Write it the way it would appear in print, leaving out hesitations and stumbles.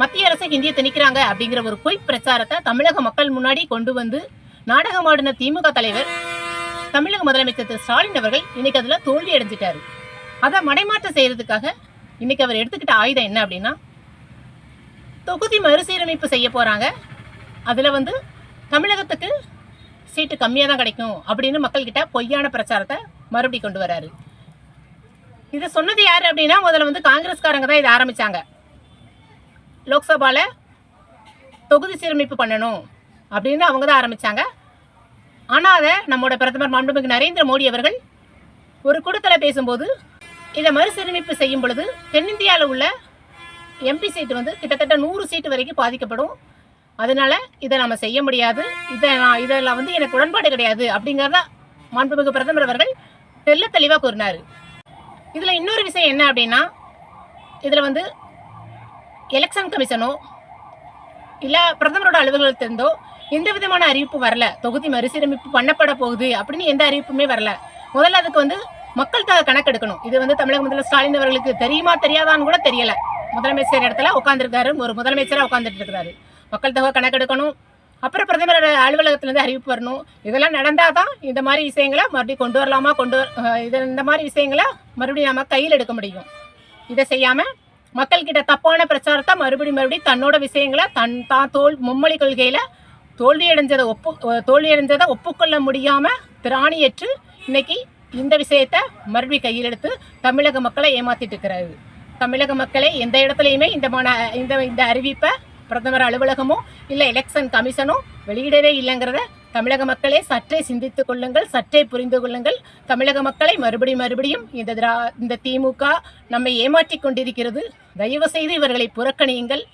மத்திய அரசு ஹிந்தியை திணிக்கிறாங்க அப்படிங்கிற ஒரு பொய் பிரச்சாரத்தை தமிழக மக்கள் முன்னாடி கொண்டு வந்து நாடகமாடின திமுக தலைவர் தமிழக முதலமைச்சர் திரு ஸ்டாலின் அவர்கள் இன்னைக்கு அதுல தோல்வி அடைஞ்சிட்டாரு. அதை மடைமாற்றம் செய்யறதுக்காக இன்னைக்கு அவர் எடுத்துக்கிட்ட ஆயுதம் என்ன அப்படின்னா, தொகுதி மறுசீரமைப்பு செய்ய போறாங்க. அதுல வந்து தமிழகத்துக்கு சீட்டு கம்மியாக தான் கிடைக்கும் அப்படின்னு மக்கள்கிட்ட பொய்யான பிரச்சாரத்தை மறுபடி கொண்டு வராரு. இதை சொன்னது யாரு அப்படின்னா, முதல்ல வந்து காங்கிரஸ்காரங்க தான் இதை ஆரம்பிச்சாங்க. லோக்சபால தொகுதி சீரமைப்பு பண்ணணும் அப்படின்னு அவங்க தான் ஆரம்பிச்சாங்க. ஆனால் அதை நம்மளோட பிரதமர் மாண்புமிகு நரேந்திர மோடி அவர்கள் ஒரு கூட்டத்தில் பேசும்போது, இதை மறுசீரமைப்பு செய்யும் பொழுது தென்னிந்தியாவில் உள்ள எம்பி சீட்டு வந்து கிட்டத்தட்ட 100 சீட்டு வரைக்கும் பாதிக்கப்படும். அதனால இதை நம்ம செய்ய முடியாது, இதெல்லாம் வந்து எனக்கு உடன்பாடு கிடையாது அப்படிங்கிறத மாண்புமிகு பிரதமர் அவர்கள் தெல்ல தெளிவாக கூறினார். இதில் இன்னொரு விஷயம் என்ன அப்படின்னா, இதில் வந்து எலெக்ஷன் கமிஷனோ இல்லை பிரதமரோட அலுவலகத்திலிருந்தோ எந்த விதமான அறிவிப்பு வரல. தொகுதி மறுசீரமைப்பு பண்ணப்பட போகுது அப்படின்னு எந்த அறிவிப்புமே வரல. முதல்ல அதுக்கு வந்து மக்கள் கணக்கெடுக்கணும். இது வந்து தமிழக முதல்வர் ஸ்டாலின் அவர்களுக்கு தெரியுமா தெரியாதான்னு கூட தெரியல. முதலமைச்சர் இடத்துல உட்காந்துருக்காரு, ஒரு முதலமைச்சராக உட்காந்துட்டு இருக்கிறாரு. மக்கள் தொகை கணக்கெடுக்கணும், அப்புறம் பிரதமரோட அலுவலகத்திலேருந்து அறிவிப்பு வரணும். இதெல்லாம் நடந்தால் தான் இந்த மாதிரி விஷயங்களை மறுபடியும் கொண்டு வரலாமா, இந்த மாதிரி விஷயங்களை மறுபடியும் நம்ம கையில் எடுக்க முடியும். இதை செய்யாமல் மக்கள்கிட்ட தப்பான பிரச்சாரத்தை மறுபடியும் தன்னோட விஷயங்களை தான் மும்மொழி கொள்கையில் தோல்வியடைஞ்சதை ஒப்புக்கொள்ள முடியாமல் திராணியற்று இன்னைக்கு இந்த விஷயத்தை மறுபடியும் கையில் எடுத்து தமிழக மக்களை ஏமாத்திட்டு இருக்கிறாரு. தமிழக மக்களை எந்த இடத்துலையுமே இந்த அறிவிப்பை பிரதமர் அலுவலகமோ இல்லை எலெக்ஷன் கமிஷனோ வெளியிடவே இல்லைங்கிறத தமிழக மக்களே சற்றே சிந்தித்துக் கொள்ளுங்கள், சற்றே புரிந்து கொள்ளுங்கள். தமிழக மக்களை மறுபடியும் இந்த திமுக நம்மை ஏமாற்றி கொண்டிருக்கிறது. தயவு செய்து இவர்களை புறக்கணியுங்கள்.